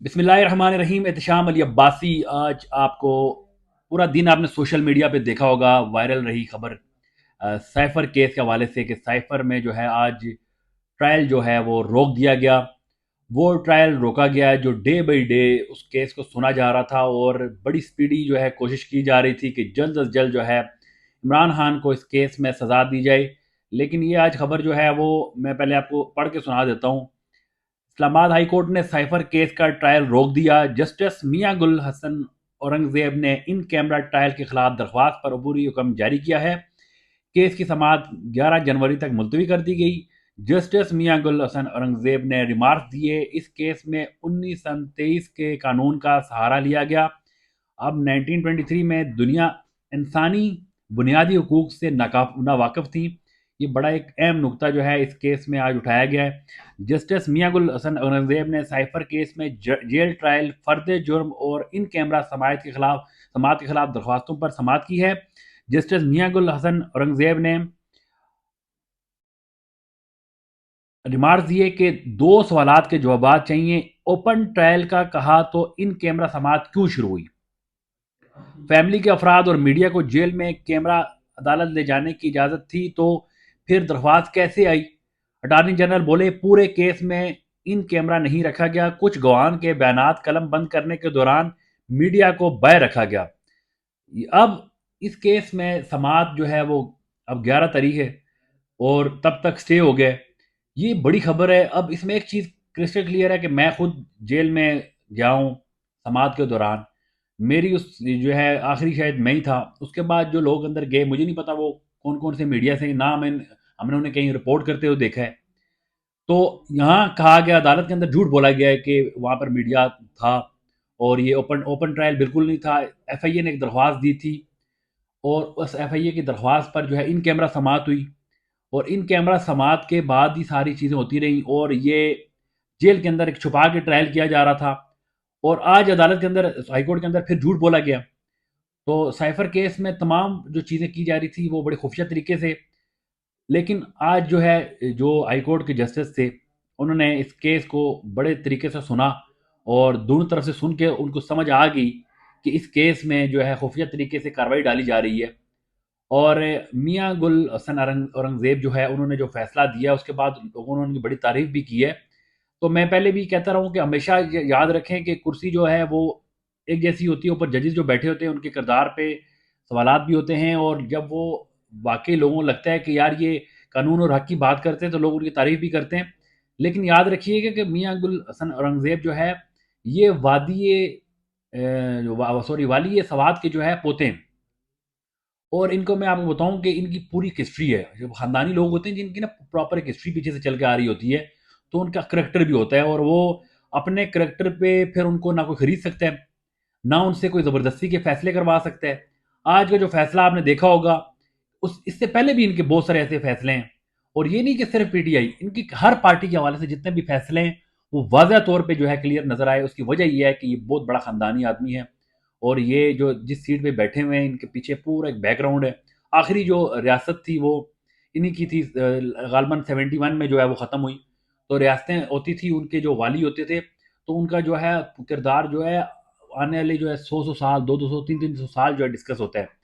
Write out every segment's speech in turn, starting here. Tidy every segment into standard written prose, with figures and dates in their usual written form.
بسم اللہ الرحمن الرحیم۔ احتشام علی عباسی، آج آپ کو پورا دن آپ نے سوشل میڈیا پہ دیکھا ہوگا، وائرل رہی خبر سائفر کیس کے حوالے سے کہ سائفر میں جو ہے آج ٹرائل جو ہے وہ روک دیا گیا۔ وہ ٹرائل روکا گیا ہے جو ڈے بائی ڈے اس کیس کو سنا جا رہا تھا، اور بڑی سپیڈی جو ہے کوشش کی جا رہی تھی کہ جلد از جلد جو ہے عمران خان کو اس کیس میں سزا دی جائے۔ لیکن یہ آج خبر جو ہے وہ میں پہلے آپ کو پڑھ کے سنا دیتا ہوں۔ اسلام آباد ہائی کورٹ نے سائفر کیس کا ٹرائل روک دیا۔ جسٹس میاں گل حسن اورنگزیب نے ان کیمرہ ٹرائل کے خلاف درخواست پر عبوری حکم جاری کیا ہے۔ کیس کی سماعت 11 جنوری تک ملتوی کر دی گئی۔ جسٹس میاں گل حسن اورنگزیب نے ریمارکس دیے، اس کیس میں 1923 کے قانون کا سہارا لیا گیا۔ اب 1923 میں دنیا انسانی بنیادی حقوق سے ناواقف تھی۔ یہ بڑا ایک اہم نقطہ جو ہے اس کیس میں آج اٹھایا گیا ہے۔ جسٹس میاں گل حسن اورنگزیب نے سائفر کیس میں جیل ٹرائل، فرد جرم اور ان کیمرہ سماعت کے خلاف درخواستوں پر سماعت کی ہے۔ جسٹس میاں گل حسن اورنگزیب نے ریمارکس دیے کہ 2 سوالات کے جوابات چاہیے۔ اوپن ٹرائل کا کہا تو ان کیمرہ سماعت کیوں شروع ہوئی؟ فیملی کے افراد اور میڈیا کو جیل میں کیمرہ عدالت لے جانے کی اجازت تھی تو پھر درخواست کیسے آئی؟ اٹارنی جنرل بولے پورے کیس میں ان کیمرہ نہیں رکھا گیا، کچھ گواہان کے بیانات قلم بند کرنے کے دوران میڈیا کو بائے رکھا گیا۔ اب اس کیس میں سماعت جو ہے وہ اب 11 تاریخ ہے اور تب تک سٹے ہو گئے۔ یہ بڑی خبر ہے۔ اب اس میں ایک چیز کرسٹل کلیئر ہے کہ میں خود جیل میں گیا ہوں سماعت کے دوران، میری اس جو ہے آخری شاید میں ہی تھا۔ اس کے بعد جو لوگ اندر گئے مجھے نہیں پتا وہ کون کون سے میڈیا سے، نہ ہم نے انہیں کہیں رپورٹ کرتے ہوئے دیکھا ہے۔ تو یہاں کہا گیا، عدالت کے اندر جھوٹ بولا گیا ہے کہ وہاں پر میڈیا تھا اور یہ اوپن ٹرائل بالکل نہیں تھا۔ ایف آئی اے نے ایک درخواست دی تھی اور اس ایف آئی اے کی درخواست پر جو ہے ان کیمرہ سماعت ہوئی، اور ان کیمرہ سماعت کے بعد ہی ساری چیزیں ہوتی رہیں، اور یہ جیل کے اندر ایک چھپا کے ٹرائل کیا جا رہا تھا۔ اور آج عدالت کے اندر، ہائی کورٹ کے اندر پھر جھوٹ بولا گیا۔ تو سائفر کیس میں تمام جو چیزیں کی جا رہی تھی وہ بڑے خفیہ طریقے سے، لیکن آج جو ہے جو ہائی کورٹ کے جسٹس تھے انہوں نے اس کیس کو بڑے طریقے سے سنا، اور دونوں طرف سے سن کے ان کو سمجھ آ گئی کہ اس کیس میں جو ہے خفیہ طریقے سے کارروائی ڈالی جا رہی ہے۔ اور میاں گل حسن اورنگزیب جو ہے انہوں نے جو فیصلہ دیا اس کے بعد لوگوں نے ان کی بڑی تعریف بھی کی ہے۔ تو میں پہلے بھی کہتا رہا ہوں کہ ہمیشہ یاد رکھیں کہ کرسی جو ہے وہ ایک جیسی ہوتی ہے، اوپر ججز جو بیٹھے ہوتے ہیں ان کے کردار پہ سوالات بھی ہوتے ہیں، اور جب وہ واقعی لوگوں کو لگتا ہے کہ یار یہ قانون اور حق کی بات کرتے ہیں تو لوگ ان کی تعریف بھی کرتے ہیں۔ لیکن یاد رکھیے گا کہ میاں گل حسن اورنگزیب جو ہے یہ والی سوات کے جو ہے پوتے ہیں، اور ان کو میں آپ کو بتاؤں کہ ان کی پوری ایک ہسٹری ہے۔ جب خاندانی لوگ ہوتے ہیں جن کی نا پراپر ایک ہسٹری پیچھے سے چل کے آ رہی ہوتی ہے، تو ان کا کریکٹر بھی ہوتا ہے، اور وہ اپنے کریکٹر پہ پھر ان کو نہ کوئی خرید سکتا ہے، نہ ان سے کوئی زبردستی کے فیصلے کروا سکتا ہے۔ آج کا جو فیصلہ آپ نے دیکھا ہوگا، اس سے پہلے بھی ان کے بہت سارے ایسے فیصلے ہیں، اور یہ نہیں کہ صرف پی ٹی آئی، ان کی ہر پارٹی کے حوالے سے جتنے بھی فیصلے ہیں وہ واضح طور پہ جو ہے کلیئر نظر آئے۔ اس کی وجہ یہ ہے کہ یہ بہت بڑا خاندانی آدمی ہے، اور یہ جو جس سیٹ پہ بیٹھے ہوئے ہیں ان کے پیچھے پورا ایک بیک گراؤنڈ ہے۔ آخری جو ریاست تھی وہ انہی کی تھی، غالباً 71 میں جو ہے وہ ختم ہوئی۔ تو ریاستیں ہوتی تھی، ان کے جو والی ہوتے تھے، تو ان کا جو ہے کردار جو ہے آنے والے جو ہے 100 سال، 200 300 سال جو ہے ڈسکس ہوتا ہے۔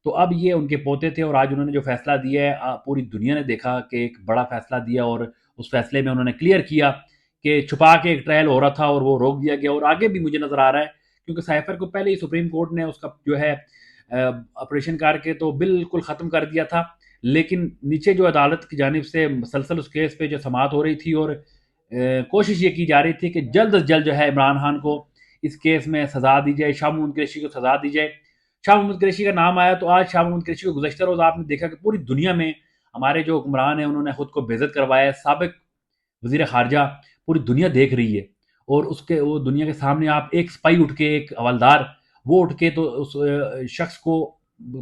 تو اب یہ ان کے پوتے تھے، اور آج انہوں نے جو فیصلہ دیا ہے پوری دنیا نے دیکھا کہ ایک بڑا فیصلہ دیا، اور اس فیصلے میں انہوں نے کلیئر کیا کہ چھپا کے ایک ٹرائل ہو رہا تھا اور وہ روک دیا گیا، اور آگے بھی مجھے نظر آ رہا ہے کیونکہ سائفر کو پہلے ہی سپریم کورٹ نے اس کا جو ہے آپریشن کر کے تو بالکل ختم کر دیا تھا، لیکن نیچے جو عدالت کی جانب سے مسلسل اس کیس پہ جو سماعت ہو رہی تھی، اور کوشش یہ کی جا رہی تھی کہ جلد از جلد جو ہے عمران خان کو اس کیس میں سزا دی جائے، شاہ محمود قریشی کو سزا دی جائے۔ شاہ محمود قریشی کا نام آیا تو آج شاہ محمود قریشی کو گزشتہ روز آپ نے دیکھا کہ پوری دنیا میں ہمارے جو حکمران ہیں انہوں نے خود کو بےعزت کروایا ہے۔ سابق وزیر خارجہ پوری دنیا دیکھ رہی ہے، اور وہ دنیا کے سامنے آپ ایک سپاہی اٹھ کے، ایک حوالدار وہ اٹھ کے تو اس شخص کو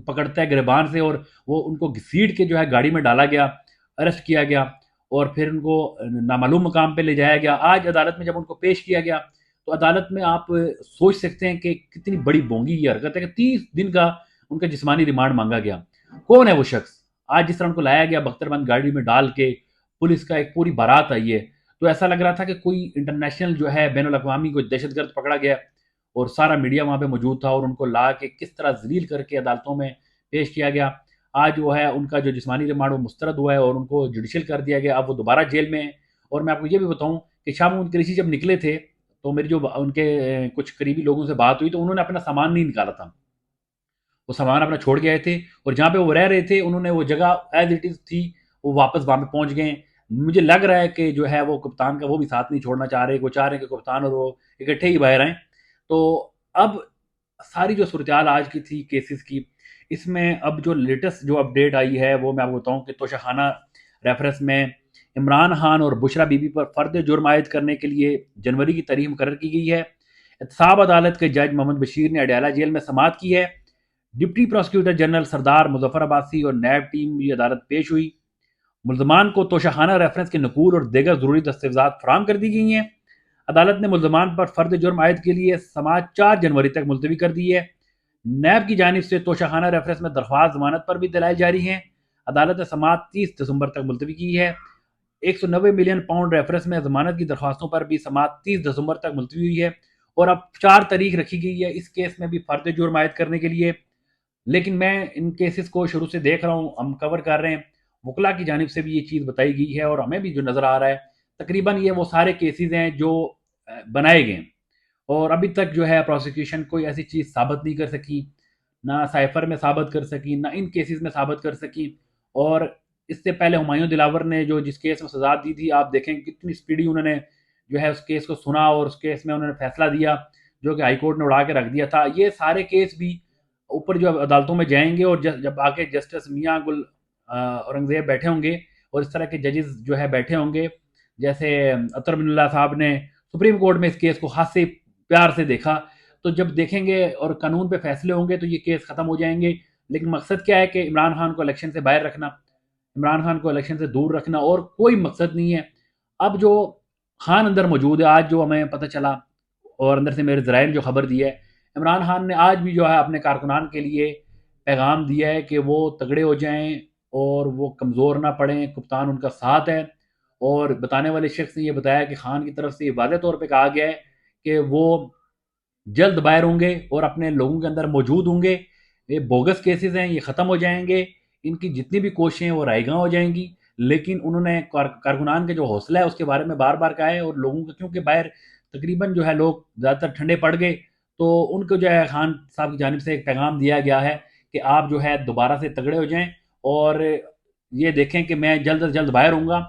پکڑتا ہے گریبان سے، اور وہ ان کو گھسیٹ کے جو ہے گاڑی میں ڈالا گیا، اریسٹ کیا گیا، اور پھر ان کو نامعلوم مقام پہ لے جایا گیا۔ آج عدالت میں جب ان کو پیش کیا گیا تو عدالت میں آپ سوچ سکتے ہیں کہ کتنی بڑی بونگی یہ حرکت ہے کہ 30 دن کا ان کا جسمانی ریمانڈ مانگا گیا۔ کون ہے وہ شخص؟ آج جس طرح ان کو لایا گیا بختر بند گاڑی میں ڈال کے، پولیس کا ایک پوری بارات آئی ہے، تو ایسا لگ رہا تھا کہ کوئی انٹرنیشنل جو ہے بین الاقوامی کوئی دہشت گرد پکڑا گیا، اور سارا میڈیا وہاں پہ موجود تھا، اور ان کو لا کے کس طرح ذلیل کر کے عدالتوں میں پیش کیا گیا۔ آج جو ہے ان کا جو جسمانی ریمانڈ وہ مسترد ہوا ہے اور ان کو جوڈیشل کر دیا گیا، اب وہ دوبارہ جیل میں ہیں۔ اور میں آپ کو یہ بھی بتاؤں کہ شاہ محمود قریشی جب نکلے تھے تو میری جو ان کے کچھ قریبی لوگوں سے بات ہوئی تو انہوں نے اپنا سامان نہیں نکالا تھا، وہ سامان اپنا چھوڑ کے آئے تھے، اور جہاں پہ وہ رہ رہے تھے انہوں نے وہ جگہ ایز اٹ از تھی وہ واپس وہاں پہ پہنچ گئے۔ مجھے لگ رہا ہے کہ جو ہے وہ کپتان کا وہ بھی ساتھ نہیں چھوڑنا چاہ رہے، وہ چاہ رہے ہیں کہ کپتان اور وہ اکٹھے ہی باہر آئیں۔ تو اب ساری جو صورتحال آج کی تھی کیسز کی، اس میں اب جو لیٹسٹ جو اپڈیٹ آئی ہے وہ میں آپ کو بتاؤں کہ توشہ خانہ ریفرنس میں عمران خان اور بشرا بی بی پر فرد جرم عائد کرنے کے لیے جنوری کی تاریخ مقرر کی گئی ہے۔ احتساب عدالت کے جج محمد بشیر نے اڈیالہ جیل میں سماعت کی ہے۔ ڈپٹی پروسیکیوٹر جنرل سردار مظفر عباسی اور نیب ٹیم بھی عدالت پیش ہوئی۔ ملزمان کو توشہ خانہ ریفرنس کے نقول اور دیگر ضروری دستاویزات فراہم کر دی گئی ہیں۔ عدالت نے ملزمان پر فرد جرم عائد کے لیے سماعت 4 جنوری تک ملتوی کر دی ہے۔ نیب کی جانب سے توشہ خانہ ریفرنس میں درخواست ضمانت پر بھی دلائل جاری ہیں۔ عدالت نے سماعت 30 دسمبر تک ملتوی کی ہے۔ 190 ملین پاؤنڈ ریفرنس میں ضمانت کی درخواستوں پر بھی سماعت 30 دسمبر تک ملتوی ہوئی ہے، اور اب 4 تاریخ رکھی گئی ہے اس کیس میں بھی فرد جرم عائد کرنے کے لیے۔ لیکن میں ان کیسز کو شروع سے دیکھ رہا ہوں، ہم کور کر رہے ہیں، وکلا کی جانب سے بھی یہ چیز بتائی گئی ہے، اور ہمیں بھی جو نظر آ رہا ہے تقریباً یہ وہ سارے کیسز ہیں جو بنائے گئے ہیں، اور ابھی تک جو ہے پروسیکیوشن کوئی ایسی چیز ثابت نہیں کر سکی، نہ سائفر میں ثابت کر سکی، نہ ان کیسز میں ثابت کر سکی۔ اور اس سے پہلے ہمایوں دلاور نے جو جس کیس میں سزا دی تھی، آپ دیکھیں کتنی سپیڈی انہوں نے جو ہے اس کیس کو سنا اور اس کیس میں انہوں نے فیصلہ دیا جو کہ ہائی کورٹ نے اڑا کے رکھ دیا تھا۔ یہ سارے کیس بھی اوپر جو عدالتوں میں جائیں گے، اور جب آگے جسٹس میاں گل اورنگزیب بیٹھے ہوں گے اور اس طرح کے ججز جو ہے بیٹھے ہوں گے، جیسے اطہر بن اللہ صاحب نے سپریم کورٹ میں اس کیس کو خاصے پیار سے دیکھا، تو جب دیکھیں گے اور قانون پہ فیصلے ہوں گے تو یہ کیس ختم ہو جائیں گے۔ لیکن مقصد کیا ہے کہ عمران خان کو الیکشن سے باہر رکھنا، عمران خان کو الیکشن سے دور رکھنا، اور کوئی مقصد نہیں ہے۔ اب جو خان اندر موجود ہے، آج جو ہمیں پتہ چلا اور اندر سے میرے ذرائع نے جو خبر دی ہے، عمران خان نے آج بھی جو ہے اپنے کارکنان کے لیے پیغام دیا ہے کہ وہ تگڑے ہو جائیں اور وہ کمزور نہ پڑیں، کپتان ان کا ساتھ ہے۔ اور بتانے والے شخص نے یہ بتایا کہ خان کی طرف سے یہ واضح طور پہ کہا گیا ہے کہ وہ جلد باہر ہوں گے اور اپنے لوگوں کے اندر موجود ہوں گے۔ یہ بوگس کیسز ہیں، یہ ختم ہو جائیں گے، ان کی جتنی بھی کوششیں وہ رائے گاں ہو جائیں گی۔ لیکن انہوں نے کارکنان کے جو حوصلہ ہے اس کے بارے میں بار بار کہا ہے، اور لوگوں کا کیونکہ باہر تقریباً جو ہے لوگ زیادہ تر ٹھنڈے پڑ گئے، تو ان کو جو ہے خان صاحب کی جانب سے ایک پیغام دیا گیا ہے کہ آپ جو ہے دوبارہ سے تگڑے ہو جائیں اور یہ دیکھیں کہ میں جلد از جلد باہر ہوں گا۔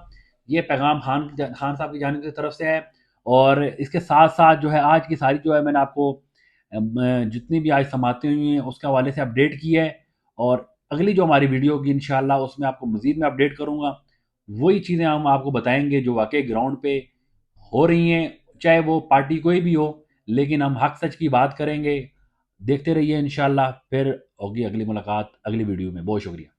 یہ پیغام خان صاحب کی جانب کی طرف سے ہے۔ اور اس کے ساتھ ساتھ جو ہے آج کی ساری جو ہے میں نے آپ کو جتنی بھی آج سماعتیں ہوئی ہیں اس کے حوالے سے اپڈیٹ کی ہے، اور اگلی جو ہماری ویڈیو ہوگی انشاءاللہ اس میں آپ کو مزید میں اپڈیٹ کروں گا۔ وہی چیزیں ہم آپ کو بتائیں گے جو واقعی گراؤنڈ پہ ہو رہی ہیں، چاہے وہ پارٹی کوئی بھی ہو، لیکن ہم حق سچ کی بات کریں گے۔ دیکھتے رہیے انشاءاللہ، پھر ہوگی اگلی ملاقات اگلی ویڈیو میں۔ بہت شکریہ۔